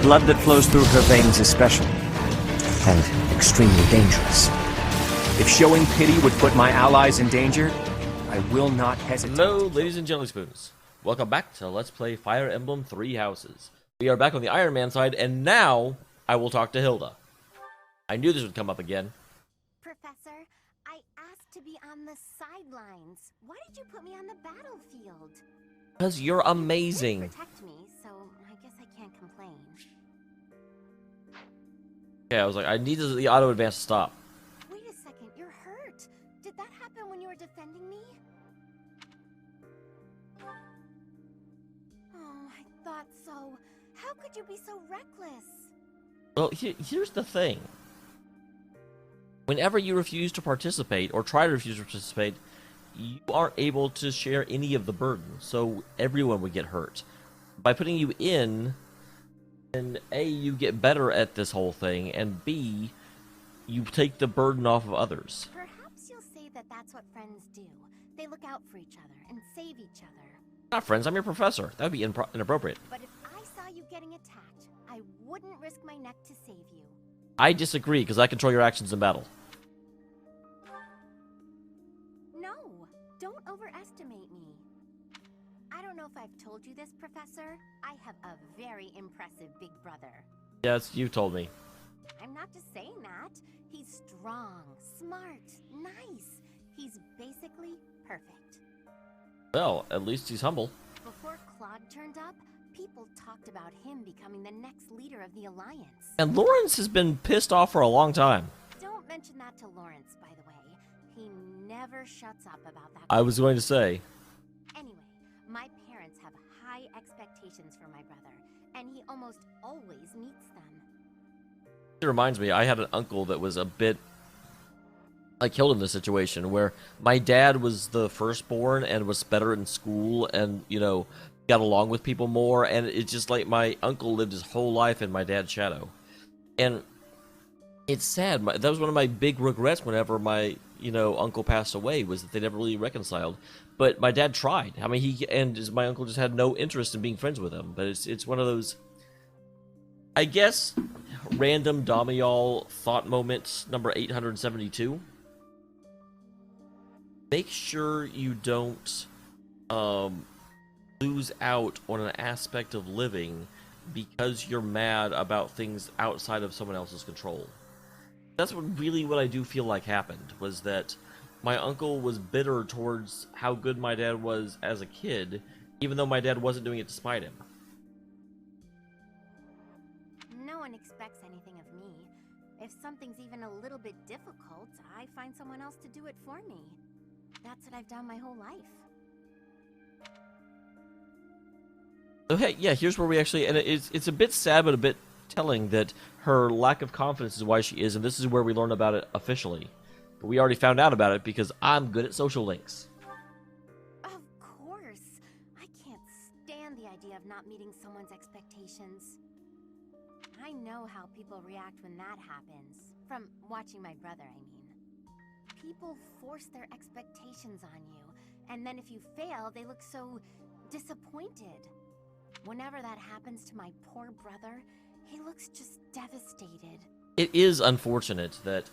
blood that flows through her veins is special, and extremely dangerous. If showing pity would put my allies in danger, I will not hesitate. Hello, ladies and jelly spoons. Welcome back to Let's Play Fire Emblem 3 Houses. We are back on the Iron Man side, and now I will talk to Hilda. I knew this would come up again. Professor, I asked to be on the sidelines. Why did you put me on the battlefield? Because you're amazing. You protect me, so I guess I can't complain. Yeah, I was like, I need the auto advance to stop. Wait a second, you're hurt. Did that happen when you were defending me? Oh, I thought so. How could you be so reckless? Well, here's the thing. Whenever you refuse to participate, or try to refuse to participate, you aren't able to share any of the burden, so everyone would get hurt. By putting you in, and A, you get better at this whole thing, and B, you take the burden off of others. Perhaps you'll say that that's what friends do. They look out for each other and save each other. Not friends, I'm your professor. That would be inappropriate. But if I saw you getting attacked, I wouldn't risk my neck to save you. I disagree, because I control your actions in battle. No, don't overestimate me. I don't know if I've told you this, Professor. I have a very impressive big brother. Yes, you told me. I'm not just saying that. He's strong, smart, nice. He's basically perfect. Well, at least he's humble. Before Claude turned up, people talked about him becoming the next leader of the Alliance. And Lawrence has been pissed off for a long time. Don't mention that to Lawrence, by the way. He never shuts up about that. I was going to say. Anyway, my parents have high expectations for my brother, and he almost always meets them. It reminds me, I had an uncle that was a bit killed in this situation where my dad was the firstborn and was better in school and, you know, got along with people more, and it's just like my uncle lived his whole life in my dad's shadow. And it's sad. That was one of my big regrets whenever my, you know, uncle passed away, was that they never really reconciled. But my dad tried. I mean, my uncle just had no interest in being friends with him. But it's one of those, I guess, random Damial thought moments number 872. Make sure you don't lose out on an aspect of living because you're mad about things outside of someone else's control. That's what I do feel like happened, was that my uncle was bitter towards how good my dad was as a kid, even though my dad wasn't doing it to spite him. No one expects anything of me. If something's even a little bit difficult, I find someone else to do it for me. That's what I've done my whole life. So hey, yeah, here's where we actually, and it's a bit sad but a bit telling that her lack of confidence is why she is, and this is where we learn about it officially. But we already found out about it because I'm good at social links. Of course. I can't stand the idea of not meeting someone's expectations. I know how people react when that happens. From watching my brother, I mean. People force their expectations on you, and then if you fail, they look so disappointed. Whenever that happens to my poor brother, he looks just devastated. It is unfortunate that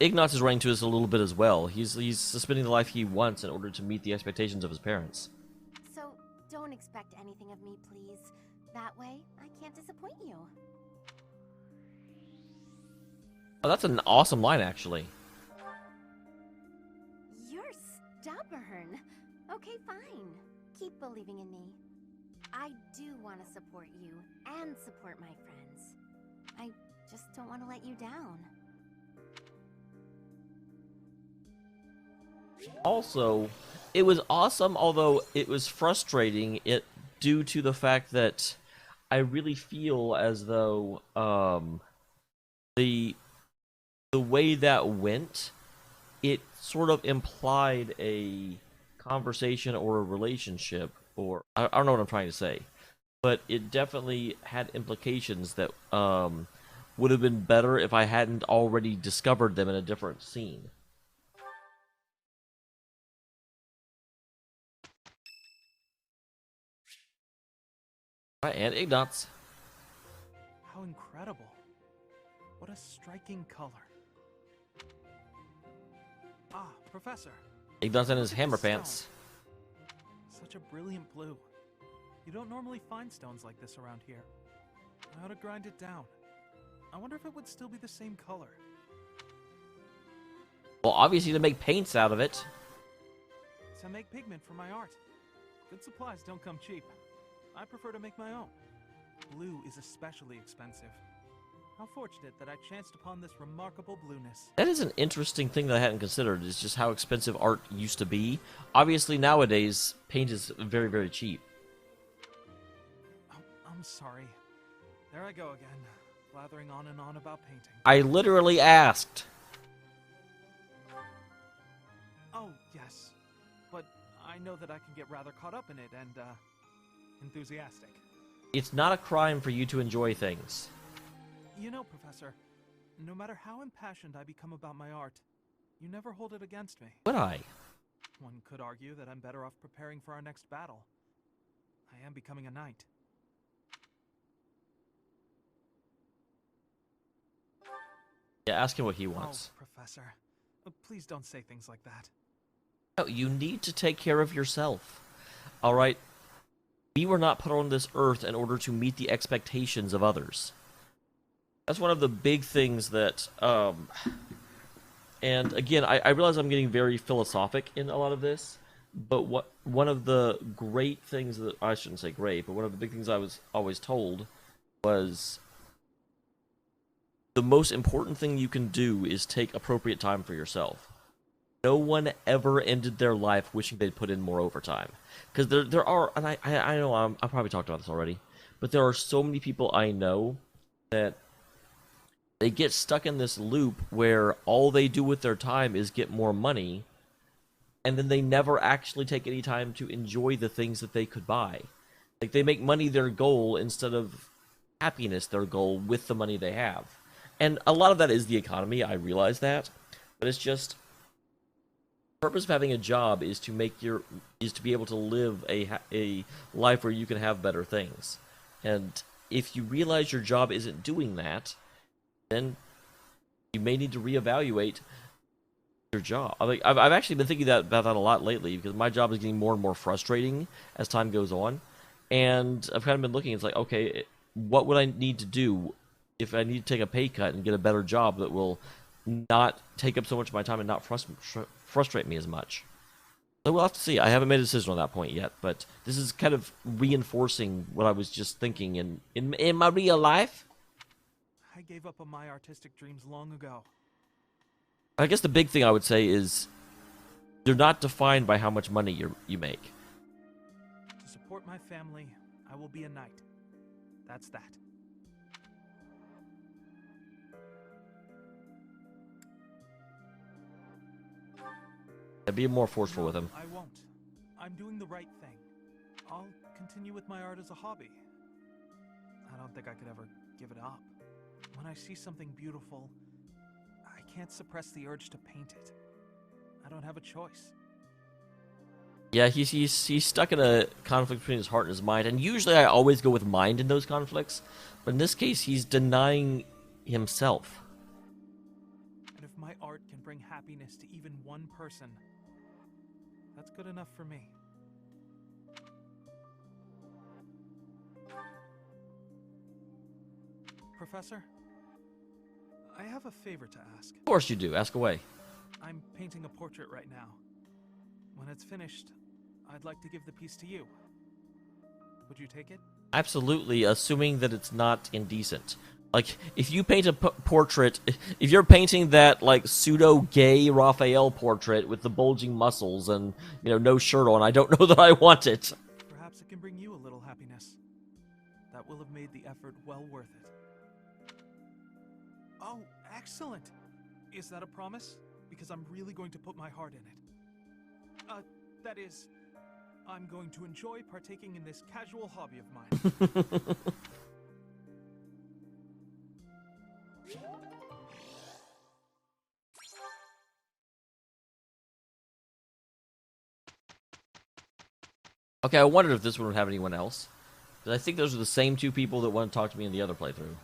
Ignatz is running to us a little bit as well. He's suspending the life he wants in order to meet the expectations of his parents. So don't expect anything of me, please. That way, I can't disappoint you. Oh, that's an awesome line, actually. You're stubborn. Okay, fine. Keep believing in me. I do want to support you and support my friends. I just don't want to let you down. Also, it was awesome, although it was frustrating due to the fact that I really feel as though the way that went, it sort of implied a conversation or a relationship, or I don't know what I'm trying to say, but it definitely had implications that would have been better if I hadn't already discovered them in a different scene. And Ignatz. How incredible. What a striking color. Ah, Professor. Ignorance in his Look at hammer this stone. pants. Such a brilliant blue. You don't normally find stones like this around here. I ought to grind it down. I wonder if it would still be the same color. Well, obviously to make paints out of it. To make pigment for my art. Good supplies don't come cheap. I prefer to make my own. Blue is especially expensive. How fortunate that I chanced upon this remarkable blueness. That is an interesting thing that I hadn't considered, is just how expensive art used to be. Obviously, nowadays, paint is very, very cheap. Oh, I'm sorry. There I go again, blathering on and on about painting. I literally asked. Oh, yes. But I know that I can get rather caught up in it and, enthusiastic. It's not a crime for you to enjoy things. You know, Professor, no matter how impassioned I become about my art, you never hold it against me. Would I? One could argue that I'm better off preparing for our next battle. I am becoming a knight. Yeah, ask him what he wants. Oh, Professor, please don't say things like that. No, you need to take care of yourself. All right? We were not put on this earth in order to meet the expectations of others. That's one of the big things that, and again, I realize I'm getting very philosophic in a lot of this, but one of the great things that, I shouldn't say great, but one of the big things I was always told was the most important thing you can do is take appropriate time for yourself. No one ever ended their life wishing they'd put in more overtime. Because there are, and I know I probably talked about this already, but there are so many people I know that they get stuck in this loop where all they do with their time is get more money, and then they never actually take any time to enjoy the things that they could buy. Like, they make money their goal instead of happiness their goal with the money they have. And a lot of that is the economy, I realize that, but it's just, the purpose of having a job is to be able to live a life where you can have better things. And if you realize your job isn't doing that, then you may need to reevaluate your job. I've actually been thinking about that a lot lately, because my job is getting more and more frustrating as time goes on. And I've kind of been looking, it's like, okay, what would I need to do if I need to take a pay cut and get a better job that will not take up so much of my time and not frustrate me as much? So we'll have to see. I haven't made a decision on that point yet, but this is kind of reinforcing what I was just thinking in my real life. I gave up on my artistic dreams long ago. I guess the big thing I would say is they're not defined by how much money you make. To support my family, I will be a knight. That's that. Yeah, be more forceful with him. I won't. I'm doing the right thing. I'll continue with my art as a hobby. I don't think I could ever give it up. When I see something beautiful, I can't suppress the urge to paint it. I don't have a choice. Yeah, he's stuck in a conflict between his heart and his mind, and usually I always go with mind in those conflicts, but in this case, he's denying himself. And if my art can bring happiness to even one person, that's good enough for me. Professor, I have a favor to ask. Of course you do. Ask away. I'm painting a portrait right now. When it's finished, I'd like to give the piece to you. Would you take it? Absolutely, assuming that it's not indecent. Like, if you paint a portrait, if you're painting that, like, pseudo-gay Raphael portrait with the bulging muscles and, you know, no shirt on, I don't know that I want it. Perhaps it can bring you a little happiness. That will have made the effort well worth it. Oh, excellent! Is that a promise? Because I'm really going to put my heart in it. That is, I'm going to enjoy partaking in this casual hobby of mine. Okay, I wondered if this one would have anyone else. Because I think those are the same two people that want to talk to me in the other playthrough.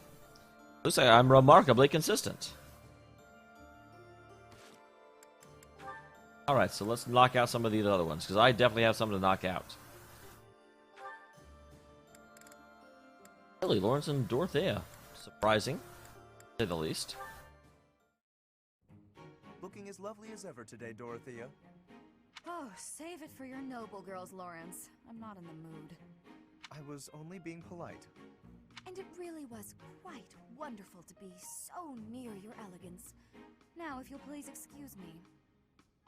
Looks like I'm remarkably consistent. Alright, so let's knock out some of these other ones, because I definitely have some to knock out. Really, Lawrence and Dorothea. Surprising, to say the least. Looking as lovely as ever today, Dorothea. Oh, save it for your noble girls, Lawrence. I'm not in the mood. I was only being polite. And it really was quite wonderful to be so near your elegance. Now, if you'll please excuse me.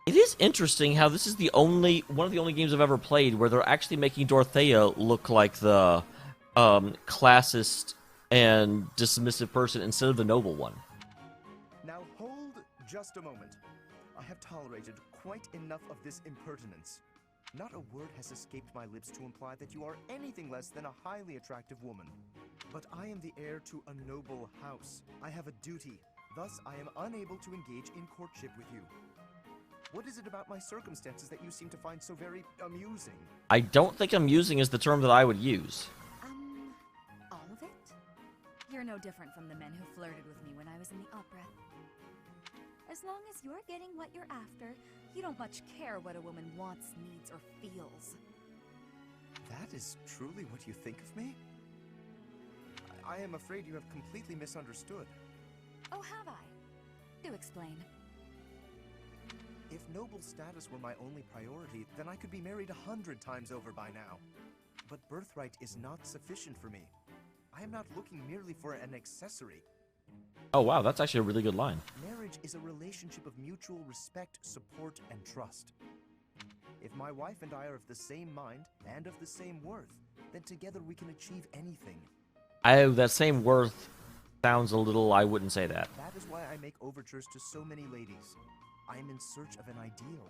It is interesting how this is one of the only games I've ever played where they're actually making Dorothea look like the classist and dismissive person instead of the noble one. Now hold just a moment. I have tolerated quite enough of this impertinence. Not a word has escaped my lips to imply that you are anything less than a highly attractive woman. But I am the heir to a noble house. I have a duty. Thus, I am unable to engage in courtship with you. What is it about my circumstances that you seem to find so very amusing? I don't think amusing is the term that I would use. All of it? You're no different from the men who flirted with me when I was in the opera. As long as you're getting what you're after, you don't much care what a woman wants, needs, or feels. That is truly what you think of me? I am afraid you have completely misunderstood. Oh, have I? Do explain. If noble status were my only priority, then I could be married 100 times over by now. But birthright is not sufficient for me. I am not looking merely for an accessory. Oh wow, that's actually a really good line. Marriage is a relationship of mutual respect, support, and trust. If my wife and I are of the same mind and of the same worth, then together we can achieve anything. That same worth sounds a little, I wouldn't say that. That is why I make overtures to so many ladies. I am in search of an ideal.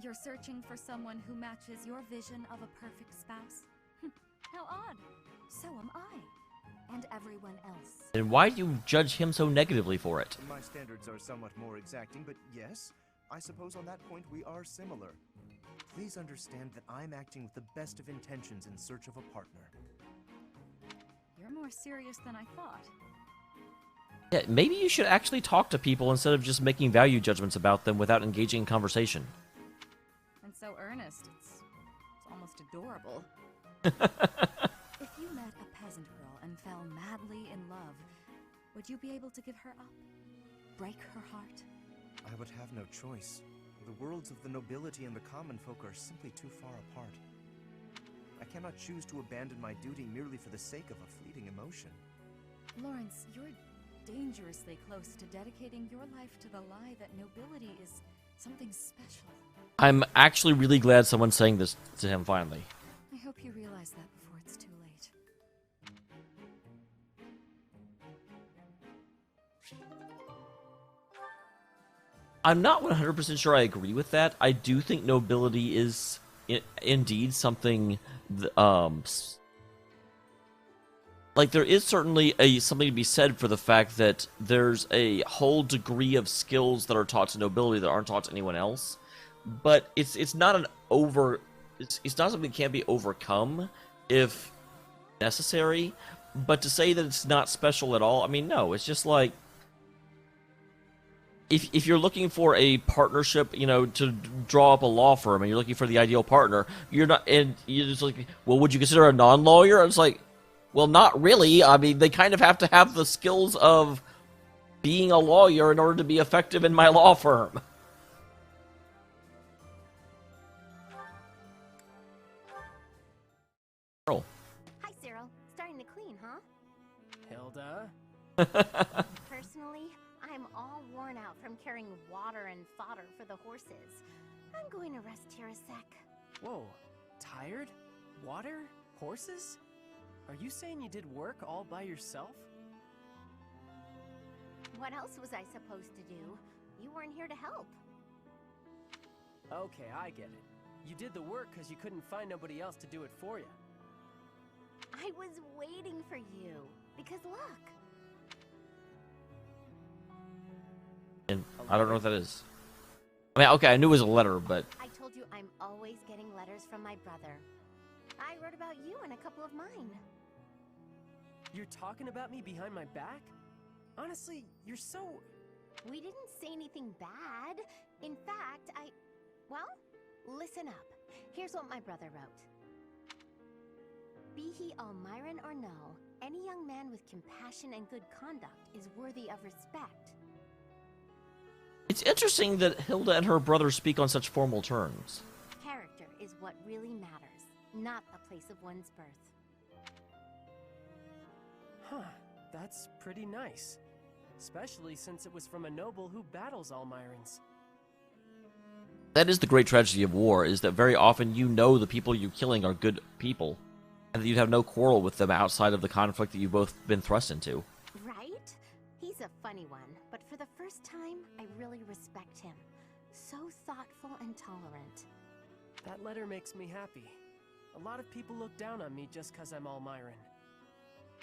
You're searching for someone who matches your vision of a perfect spouse? How odd. So am I. And everyone else. And why do you judge him so negatively for it? My standards are somewhat more exacting, but yes, I suppose on that point we are similar. Please understand that I'm acting with the best of intentions in search of a partner. You're more serious than I thought. Yeah, maybe you should actually talk to people instead of just making value judgments about them without engaging in conversation. And so earnest, it's almost adorable. If you met a peasant girl and fell madly in love, would you be able to give her up? Break her heart? I would have no choice. The worlds of the nobility and the common folk are simply too far apart. I cannot choose to abandon my duty merely for the sake of a fleeting emotion. Lawrence, you're dangerously close to dedicating your life to the lie that nobility is something special. I'm actually really glad someone's saying this to him finally. I hope you realize that before it's too late. I'm not 100% sure I agree with that. I do think nobility is indeed something, like there is certainly something to be said for the fact that there's a whole degree of skills that are taught to nobility that aren't taught to anyone else. But it's not it's not something that can't be overcome if necessary. But to say that it's not special at all, I mean, no, it's just like, if you're looking for a partnership, to draw up a law firm, and you're looking for the ideal partner, you're just like, well, would you consider a non-lawyer? It's like, well, not really. I mean, they kind of have to have the skills of being a lawyer in order to be effective in my law firm. Roll. Hi, Cyril. Starting to clean, huh? Hilda? Personally, I'm all worn out from carrying water and fodder for the horses. I'm going to rest here a sec. Whoa, tired? Water? Horses? Are you saying you did work all by yourself? What else was I supposed to do? You weren't here to help. Okay, I get it. You did the work because you couldn't find nobody else to do it for you. I was waiting for you. Because look. And I don't know what that is. I mean, okay, I knew it was a letter, but... I told you I'm always getting letters from my brother. I wrote about you in a couple of mine. You're talking about me behind my back? Honestly, you're so... We didn't say anything bad. In fact, well, listen up. Here's what my brother wrote. Be he Almiran or no, any young man with compassion and good conduct is worthy of respect. It's interesting that Hilda and her brother speak on such formal terms. Character is what really matters, not the place of one's birth. Huh, that's pretty nice. Especially since it was from a noble who battles Almirans. That is the great tragedy of war, is that very often you know the people you're killing are good people, and that you'd have no quarrel with them outside of the conflict that you've both been thrust into. Right? He's a funny one, but for the first time, I really respect him. So thoughtful and tolerant. That letter makes me happy. A lot of people look down on me just 'cause I'm Almiran.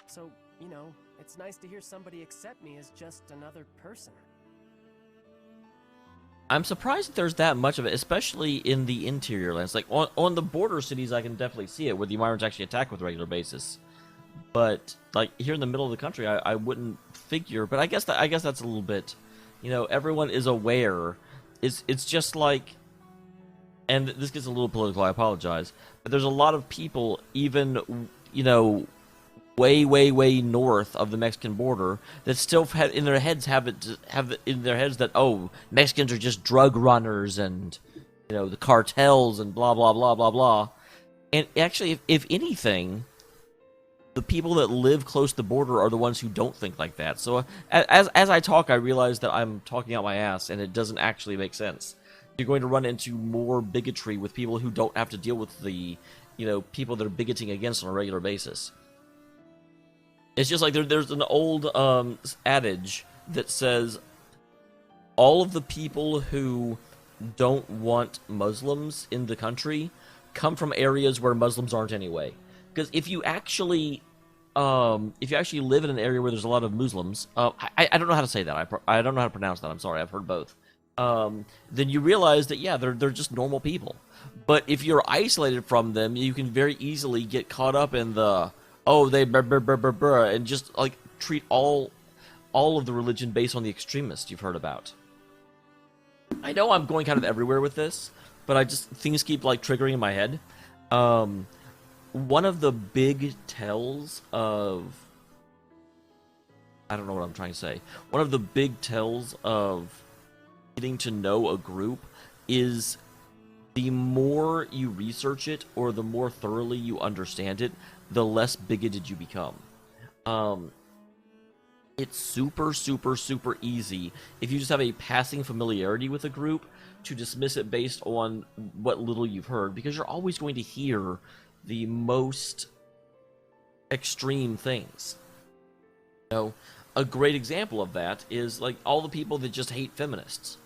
So, you know, it's nice to hear somebody accept me as just another person. I'm surprised that there's that much of it, especially in the interior lands. Like, on the border cities, I can definitely see it, where the Almirans actually attack with regular basis. But, like, here in the middle of the country, I wouldn't figure. But I guess that's a little bit, you know, everyone is aware. It's just like, and this gets a little political, I apologize, but there's a lot of people, even, you know, way north of the Mexican border, that still have in their heads have in their heads that, oh, Mexicans are just drug runners and, you know, the cartels and blah blah blah blah blah. And actually, if anything, the people that live close to the border are the ones who don't think like that. So as I talk, I realize that I'm talking out my ass, and it doesn't actually make sense. You're going to run into more bigotry with people who don't have to deal with the, you know, people that are bigoting against on a regular basis. It's just like there's an old adage that says all of the people who don't want Muslims in the country come from areas where Muslims aren't anyway. Because if you actually live in an area where there's a lot of Muslims, I don't know how to say that. I don't know how to pronounce that. I'm sorry. I've heard both. Then you realize that, yeah, they're just normal people. But if you're isolated from them, you can very easily get caught up in the, oh, they and just like treat all of the religion based on the extremists you've heard about. I know I'm going kind of everywhere with this, but things keep like triggering in my head. One of the big tells of, I don't know what I'm trying to say. One of the big tells of getting to know a group is the more you research it or the more thoroughly you understand it, the less bigoted you become. It's super easy if you just have a passing familiarity with a group to dismiss it based on what little you've heard, because you're always going to hear the most extreme things. You know, a great example of that is like all the people that just hate feminists.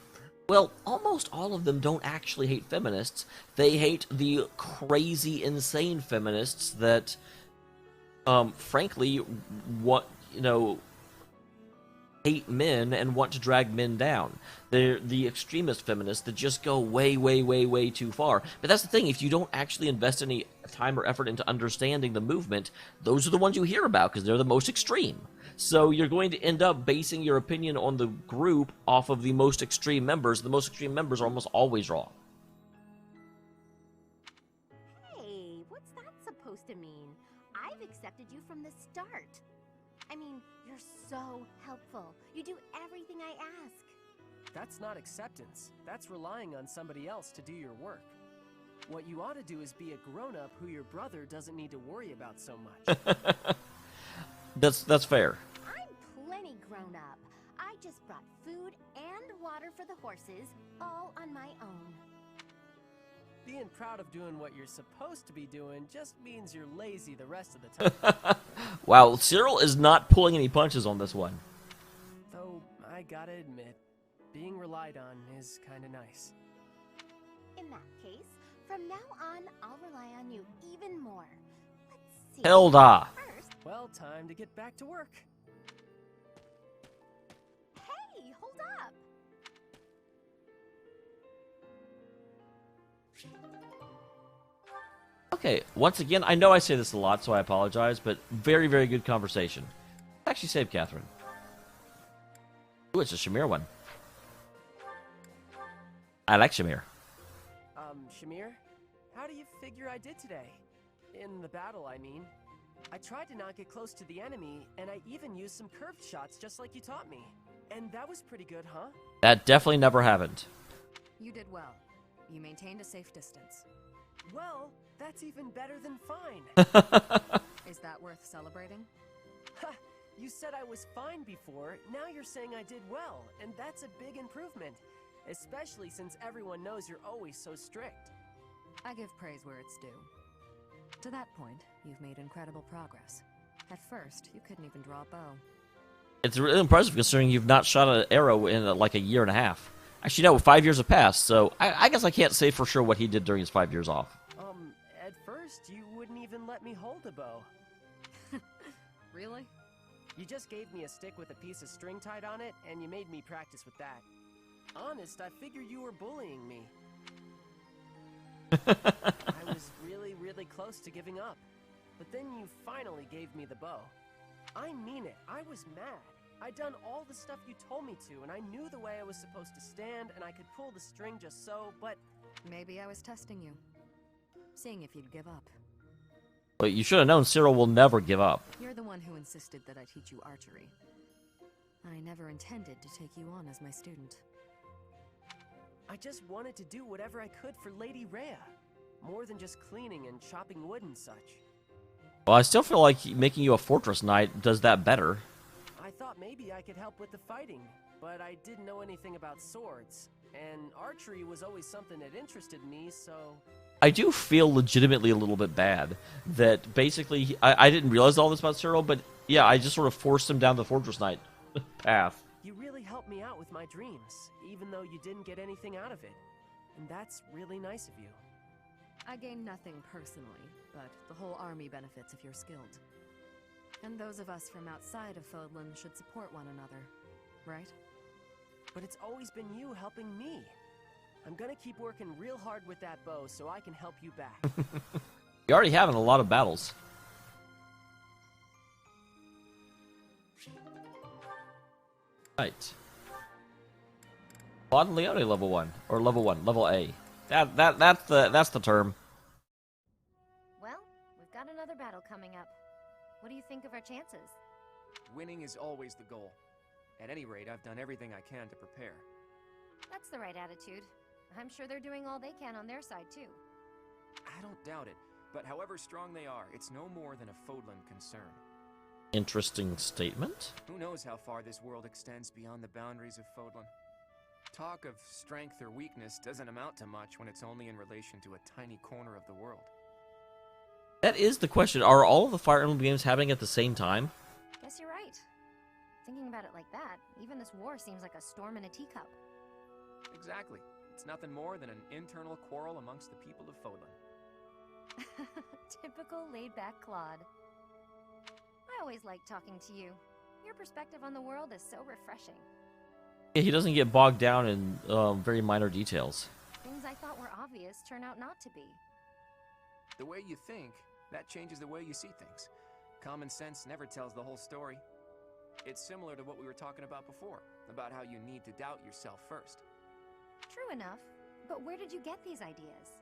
Well, almost all of them don't actually hate feminists. They hate the crazy, insane feminists that, frankly, hate men and want to drag men down. They're the extremist feminists that just go way too far. But that's the thing, if you don't actually invest any time or effort into understanding the movement, those are the ones you hear about because they're the most extreme. So you're going to end up basing your opinion on the group off of the most extreme members. The most extreme members are almost always wrong. Hey, what's that supposed to mean? I've accepted you from the start. I mean, you're so helpful. You do everything I ask. That's not acceptance. That's relying on somebody else to do your work. What you ought to do is be a grown-up who your brother doesn't need to worry about so much. That's fair. I'm plenty grown up. I just brought food and water for the horses, all on my own. Being proud of doing what you're supposed to be doing just means you're lazy the rest of the time. Wow, Cyril is not pulling any punches on this one. Though, I gotta admit, being relied on is kinda nice. In that case, from now on, I'll rely on you even more. Let's see. Hilda! First, Well, time to get back to work. hey, hold up! Okay, once again, I know I say this a lot, so I apologize, but very, very good conversation. Actually saved Catherine. Ooh, it's a Shamir one. I like Shamir. Shamir? How do you figure I did today? In the battle, I mean. I tried to not get close to the enemy, and I even used some curved shots just like you taught me. And that was pretty good, huh? That definitely never happened. You did well. You maintained a safe distance. Well, that's even better than fine. Is that worth celebrating? Ha! You said I was fine before, now you're saying I did well, and that's a big improvement. Especially since everyone knows you're always so strict. I give praise where it's due. To that point, you've made incredible progress. At first, you couldn't even draw a bow. It's really impressive considering you've not shot an arrow in like a year and a half. Actually, no, 5 years have passed, so I guess I can't say for sure what he did during his 5 years off. At first, you wouldn't even let me hold a bow. Really? You just gave me a stick with a piece of string tied on it, and you made me practice with that. Honest, I figured you were bullying me. I was really, really close to giving up. But then you finally gave me the bow. I mean it, I was mad. I'd done all the stuff you told me to, and I knew the way I was supposed to stand, and I could pull the string just so, but... Maybe I was testing you. Seeing if you'd give up. But you should have known Cyril will never give up. You're the one who insisted that I teach you archery. I never intended to take you on as my student. I just wanted to do whatever I could for Lady Rhea. More than just cleaning and chopping wood and such. Well, I still feel like making you a fortress knight does that better. I thought maybe I could help with the fighting, but I didn't know anything about swords. And archery was always something that interested me, so... I do feel legitimately a little bit bad that basically I didn't realize all this about Cyril, but yeah, I just sort of forced him down the fortress knight path. You really helped me out with my dreams, even though you didn't get anything out of it. And that's really nice of you. I gain nothing personally, but the whole army benefits if you're skilled. And those of us from outside of Fodlan should support one another, right? But it's always been you helping me. I'm gonna keep working real hard with that bow so I can help you back. You're already having a lot of battles. Right. Claude and Leone level 1. Or level 1, level A. That's the term. Well, we've got another battle coming up. What do you think of our chances? Winning is always the goal. At any rate, I've done everything I can to prepare. That's the right attitude. I'm sure they're doing all they can on their side, too. I don't doubt it, but however strong they are, it's no more than a Fodlan concern. Interesting statement. Who knows how far this world extends beyond the boundaries of Fodlan? Talk of strength or weakness doesn't amount to much when it's only in relation to a tiny corner of the world. That is the question. Are all of the Fire Emblem games happening at the same time? Guess you're right. Thinking about it like that, even this war seems like a storm in a teacup. Exactly. It's nothing more than an internal quarrel amongst the people of Fodlan. Typical laid-back Claude. I always like talking to you. Your perspective on the world is so refreshing. Yeah, he doesn't get bogged down in very minor details. Things I thought were obvious turn out not to be. The way you think, that changes the way you see things. Common sense never tells the whole story. It's similar to what we were talking about before, about how you need to doubt yourself first. True enough, but where did you get these ideas?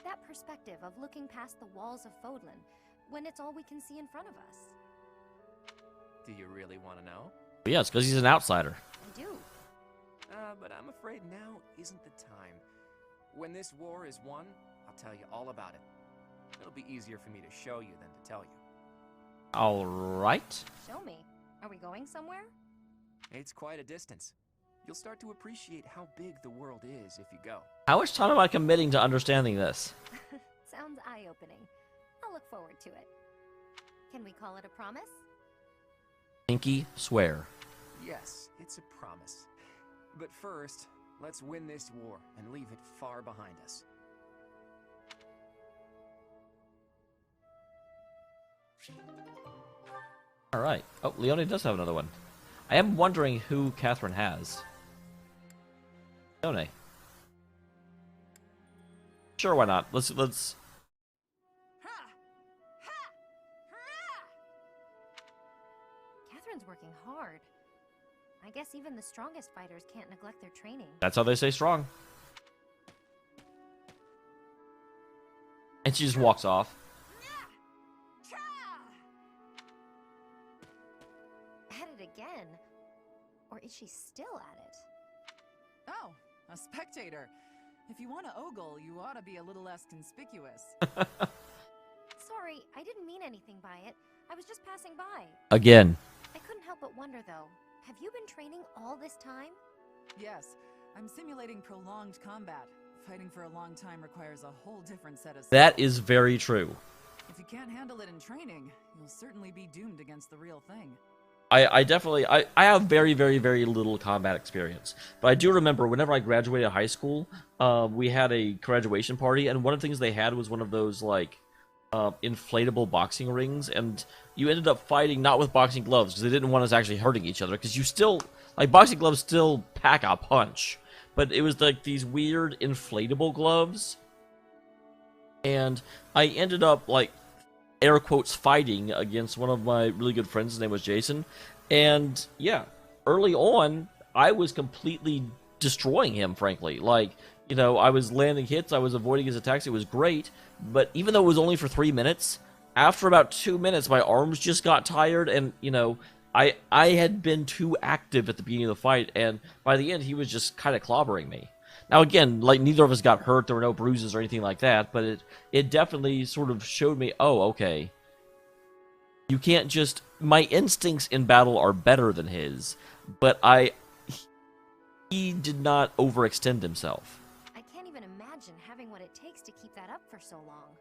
That perspective of looking past the walls of Fodlan, when it's all we can see in front of us. Do you really want to know? But yeah, it's because he's an outsider. I do. But I'm afraid now isn't the time. When this war is won, I'll tell you all about it. It'll be easier for me to show you than to tell you. All right. Show me. Are we going somewhere? It's quite a distance. You'll start to appreciate how big the world is if you go. How much time am I committing to understanding this? Sounds eye-opening. I'll look forward to it. Can we call it a promise? Pinky swear. Yes, it's a promise. But first, let's win this war and leave it far behind us. All right. Oh, Leone does have another one. I am wondering who Catherine has. Leone. Sure, why not? Let's. Everyone's working hard. I guess even the strongest fighters can't neglect their training. That's how they stay strong. And she just walks off. At it again? Or is she still at it? Oh, a spectator. If you want to ogle, you ought to be a little less conspicuous. Sorry, I didn't mean anything by it. I was just passing by. Again. I couldn't help but wonder, though. Have you been training all this time? Yes, I'm simulating prolonged combat. Fighting for a long time requires a whole different set of skills. That is very true. If you can't handle it in training, you'll certainly be doomed against the real thing. I definitely, I have very, very, very little combat experience. But I do remember whenever I graduated high school, we had a graduation party, and one of the things they had was one of those, like, inflatable boxing rings, and you ended up fighting not with boxing gloves, because they didn't want us actually hurting each other, because you still, like, boxing gloves still pack a punch. But it was, like, these weird inflatable gloves, and I ended up, like, air quotes fighting against one of my really good friends. His name was Jason, and yeah, early on I was completely destroying him, frankly. Like, you know, I was landing hits, I was avoiding his attacks, it was great, but even though it was only for 3 minutes, after about 2 minutes my arms just got tired, and you know, I had been too active at the beginning of the fight, and by the end he was just kind of clobbering me. Now again, like, neither of us got hurt, there were no bruises or anything like that, but it definitely sort of showed me, oh, okay. You can't just... My instincts in battle are better than his, but he did not overextend himself. I can't even imagine having what it takes to keep that up for so long.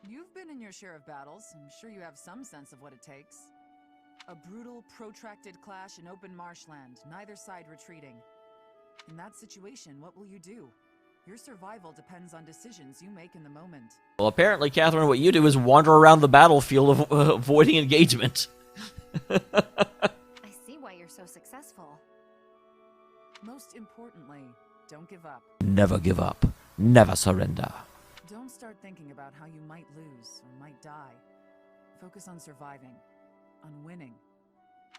You've been in your share of battles. I'm sure you have some sense of what it takes. A brutal, protracted clash in open marshland, neither side retreating. In that situation, what will you do? Your survival depends on decisions you make in the moment. Well, apparently, Catherine, what you do is wander around the battlefield avoiding engagement. I see why you're so successful. Most importantly, don't give up. Never give up. Never surrender. Don't start thinking about how you might lose or might die. Focus on surviving, on winning.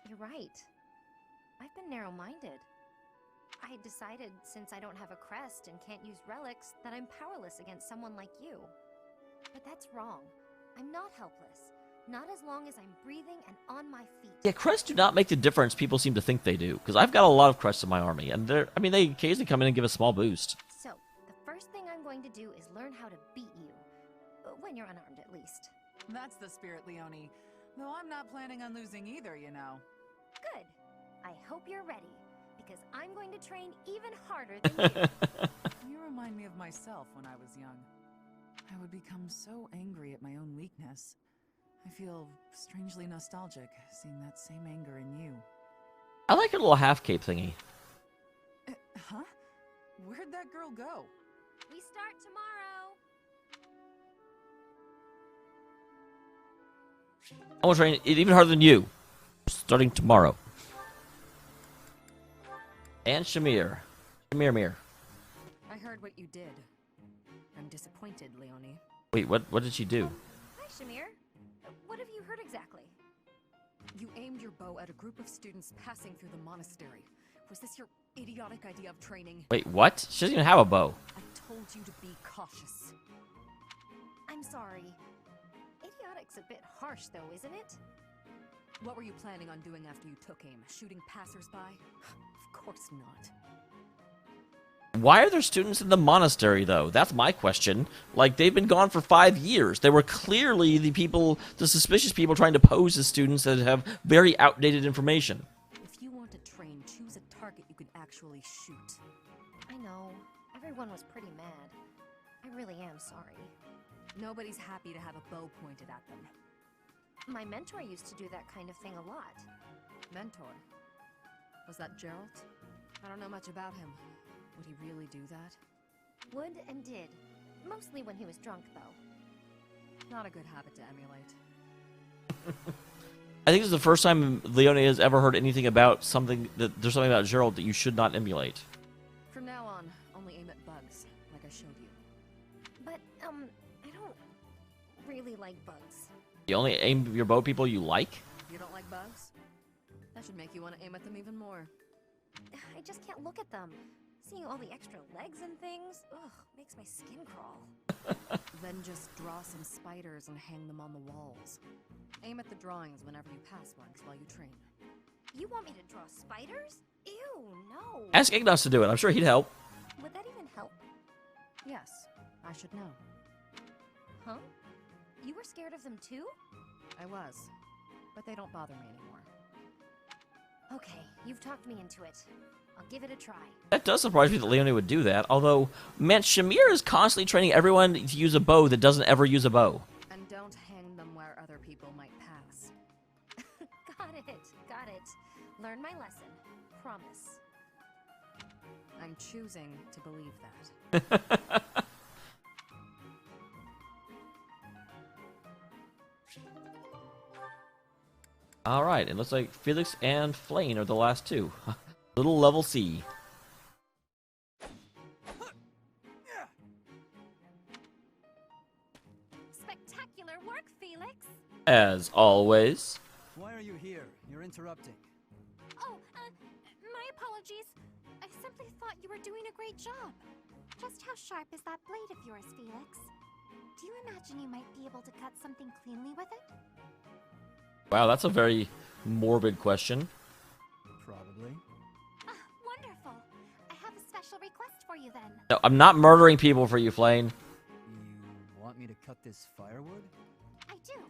You're right. I've been narrow-minded. I had decided, since I don't have a crest and can't use relics, that I'm powerless against someone like you. But that's wrong. I'm not helpless. Not as long as I'm breathing and on my feet. Yeah, crests do not make the difference people seem to think they do, because I've got a lot of crests in my army, and they occasionally come in and give a small boost. So, the first thing I'm going to do is learn how to beat you. When you're unarmed, at least. That's the spirit, Leonie. Though I'm not planning on losing either, you know. Good. I hope you're ready, because I'm going to train even harder than you. You remind me of myself when I was young. I would become so angry at my own weakness. I feel strangely nostalgic, seeing that same anger in you. I like her little half cape thingy. Huh? Where'd that girl go? We start tomorrow. I want to train it even harder than you. Starting tomorrow. And Shamir. Shamir. I heard what you did. I'm disappointed, Leonie. Wait, what did she do? Hi, Shamir. What have you heard exactly? You aimed your bow at a group of students passing through the monastery. Was this your idiotic idea of training? Wait, what? She doesn't even have a bow. I told you to be cautious. I'm sorry. Idiotic's a bit harsh, though, isn't it? What were you planning on doing after you took aim? Shooting passersby? Of course not. Why are there students in the monastery, though? That's my question. Like, they've been gone for 5 years. They were clearly the suspicious people trying to pose as students that have very outdated information. If you want to train, choose a target you can actually shoot. I know. Everyone was pretty mad. I really am sorry. Nobody's happy to have a bow pointed at them. My mentor used to do that kind of thing a lot. Mentor? Was that Gerald? I don't know much about him. Would he really do that? Would and did. Mostly when he was drunk, though. Not a good habit to emulate. I think this is the first time Leonie has ever heard anything about something that there's something about Gerald that you should not emulate. From now on, only aim at bugs, like I showed you. But, I don't really like bugs. You only aim your bow people you like? You don't like bugs? should make you want to aim at them even more. I just can't look at them. Seeing all the extra legs and things, ugh, makes my skin crawl. Then just draw some spiders and hang them on the walls. Aim at the drawings whenever you pass ones while you train. You want me to draw spiders? Ew, no. Ask Ignace to do it. I'm sure he'd help. Would that even help? Yes, I should know. Huh? You were scared of them too? I was, but they don't bother me anymore. Okay, you've talked me into it. I'll give it a try. That does surprise me that Leonie would do that. Although, man, Shamir is constantly training everyone to use a bow that doesn't ever use a bow. And don't hang them where other people might pass. Got it, got it. Learn my lesson. Promise. I'm choosing to believe that. Alright, it looks like Felix and Flane are the last two. Little level C. Spectacular work, Felix! As always. Why are you here? You're interrupting. Oh, my apologies. I simply thought you were doing a great job. Just how sharp is that blade of yours, Felix? Do you imagine you might be able to cut something cleanly with it? Wow, that's a very morbid question. Probably. Wonderful. I have a special request for you then. No, I'm not murdering people for you, Flane. You want me to cut this firewood? I do.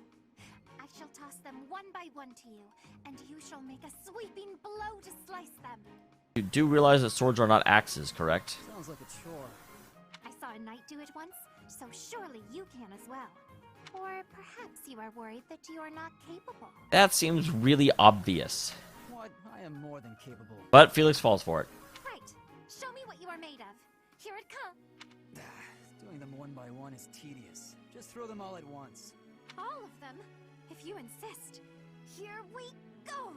I shall toss them one by one to you, and you shall make a sweeping blow to slice them. You do realize that swords are not axes, correct? Sounds like a chore. I saw a knight do it once, so surely you can as well. Or perhaps you are worried that you are not capable. That seems really obvious. What? I am more than capable. But Felix falls for it. Right. Show me what you are made of. Here it comes. Doing them one by one is tedious. Just throw them all at once. All of them, if you insist. Here we go.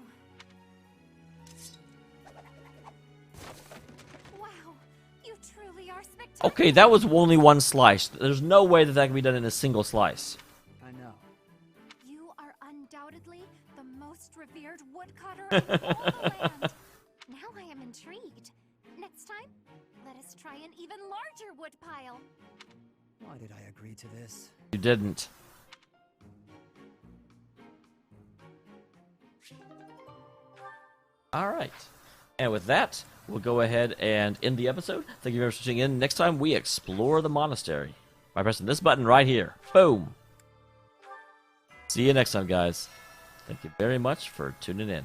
Wow, you truly are spectacular. Okay, that was only one slice. There's no way that that can be done in a single slice. I know. You are undoubtedly the most revered woodcutter in all the land. Now I am intrigued. Next time, let us try an even larger woodpile. Why did I agree to this? You didn't. Alright. And with that, we'll go ahead and end the episode. Thank you very much for tuning in. Next time, we explore the monastery by pressing this button right here. Boom! See you next time, guys. Thank you very much for tuning in.